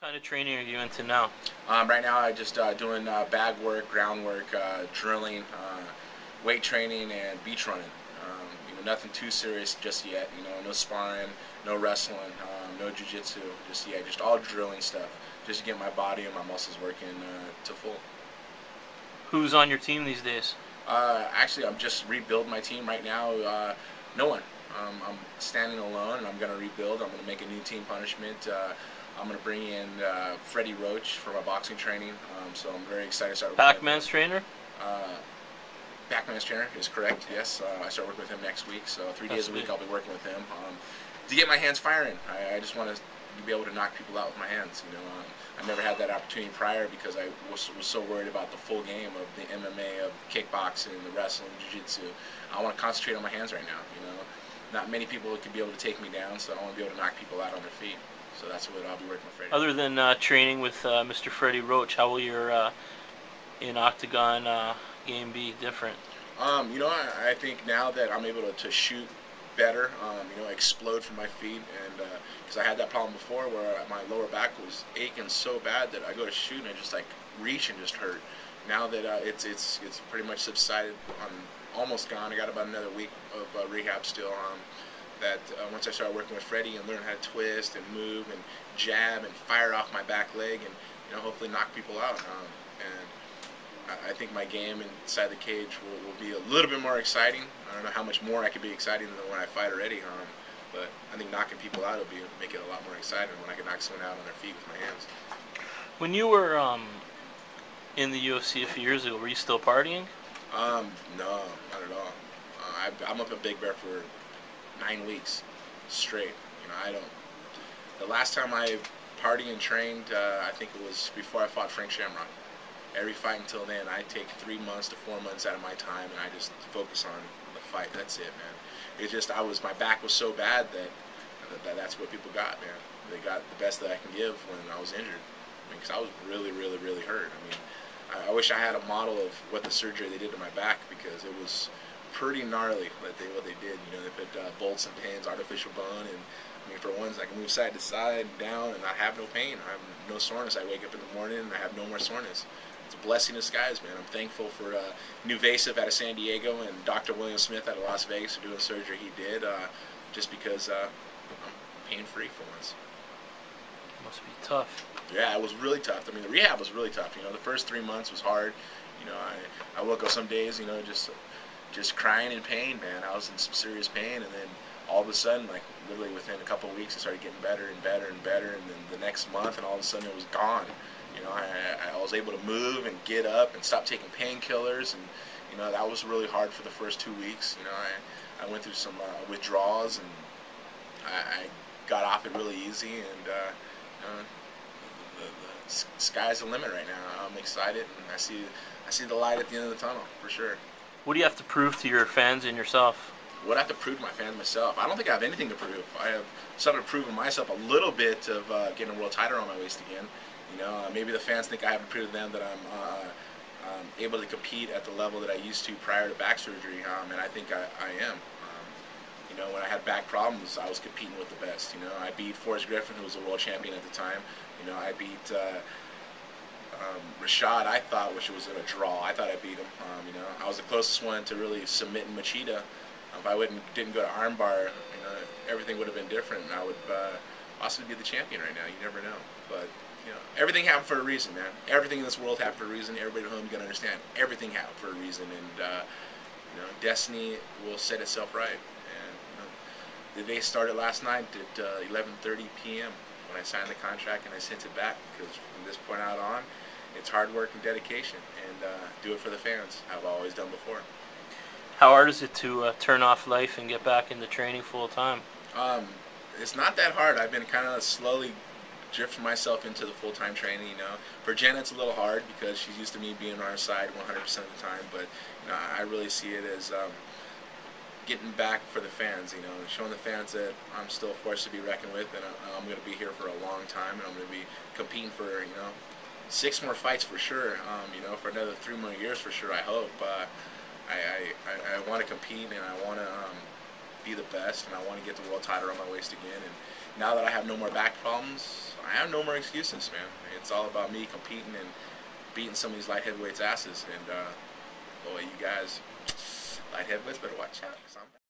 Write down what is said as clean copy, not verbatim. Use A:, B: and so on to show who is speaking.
A: What kind of training are you into now?
B: Right now, I just doing bag work, ground work, drilling, weight training, and beach running. Nothing too serious just yet. No sparring, no wrestling, no jiu-jitsu just yet. Just all drilling stuff, just to get my body and my muscles working to full.
A: Who's on your team these days?
B: Actually, I'm just rebuilding my team right now. No one. I'm standing alone, and I'm going to rebuild. I'm going to make a new team punishment. I'm going to bring in Freddie Roach for my boxing training. So I'm very excited to start working with him.
A: Pac-Man's trainer?
B: Uh, Backman's trainer is correct. Yes, I start working with him next week. So 3 days a week I'll be working with him to get my hands firing. I just want to be able to knock people out with my hands. I never had that opportunity prior because I was so worried about the full game of the MMA, of kickboxing, the wrestling, jiu-jitsu. I want to concentrate on my hands right now. Not many people could be able to take me down, so I want to be able to knock people out on their feet. So that's what I'll be working with Freddie.
A: Other than training with Mr. Freddie Roach, how will your in Octagon game be different?
B: I think now that I'm able to shoot better, explode from my feet, and because I had that problem before where my lower back was aching so bad that I go to shoot and I just like reach and just hurt. Now that it's pretty much subsided, I'm almost gone. I got about another week of rehab still. Once I started working with Freddie and learn how to twist and move and jab and fire off my back leg and hopefully knock people out. And I think my game inside the cage will be a little bit more exciting. I don't know how much more I could be exciting than when I fight already, but I think knocking people out will make it a lot more exciting when I can knock someone out on their feet with my hands.
A: When you were in the UFC a few years ago, were you still partying?
B: No, not at all. I'm up at Big Bear for 9 weeks straight. I don't. The last time I partied and trained, I think it was before I fought Frank Shamrock. Every fight until then, I take 3 months to 4 months out of my time, and I just focus on the fight. That's it, man. It's just my back was so bad that's what people got, man. They got the best that I can give when I was injured. Because I was really, really, really hurt. I wish I had a model of what the surgery they did to my back because it was pretty gnarly what they did. They put bolts and pins, artificial bone, and for once I can move side to side, down, and not have no pain. I have no soreness. I wake up in the morning and I have no more soreness. It's a blessing in disguise, man. I'm thankful for Nuvasiv out of San Diego and Dr. William Smith out of Las Vegas for doing the surgery he did, just because I'm pain-free for once.
A: Must be tough.
B: Yeah, it was really tough. The rehab was really tough. The first 3 months was hard. I woke up some days, just crying in pain, man. I was in some serious pain, and then all of a sudden, like literally within a couple of weeks, it started getting better and better and better, and then the next month, and all of a sudden it was gone. I was able to move and get up and stop taking painkillers, and that was really hard for the first 2 weeks. I went through some withdrawals, and I got off it really easy, and the sky's the limit right now. I'm excited, and I see the light at the end of the tunnel for sure.
A: What do you have to prove to your fans and yourself?
B: What I have to prove to my fans myself? I don't think I have anything to prove. I have something to prove to myself, a little bit of getting a world title on my waist again. Maybe the fans think I have to prove to them that I'm able to compete at the level that I used to prior to back surgery, and I think I am. When I had back problems, I was competing with the best. I beat Forrest Griffin, who was a world champion at the time. I beat Rashad, I thought, which was in a draw. I thought I beat him. I was the closest one to really submitting Machida. If I didn't go to armbar, everything would have been different, and I would possibly be the champion right now. You never know. But everything happened for a reason, man. Everything in this world happened for a reason. Everybody at home, you gotta understand, everything happened for a reason, and destiny will set itself right. And the day started last night at 11:30 p.m. when I signed the contract and I sent it back, because from this point out on, it's hard work and dedication, and do it for the fans. I've always done before.
A: How hard is it to turn off life and get back into training full time?
B: It's not that hard. I've been kind of slowly drifting myself into the full-time training. For Jenna, it's a little hard because she's used to me being on her side 100% of the time. But I really see it as getting back for the fans. Showing the fans that I'm still a force to be reckoned with, and I'm going to be here for a long time, and I'm going to be competing for 6 more fights for sure. For another 3 more years for sure. I hope. I want to compete, and I want to be the best, and I want to get the world title on my waist again, and now that I have no more back problems, I have no more excuses, man. It's all about me competing and beating some of these light heavyweights' asses. And boy, you guys, light heavyweights, better watch out. 'Cause I'm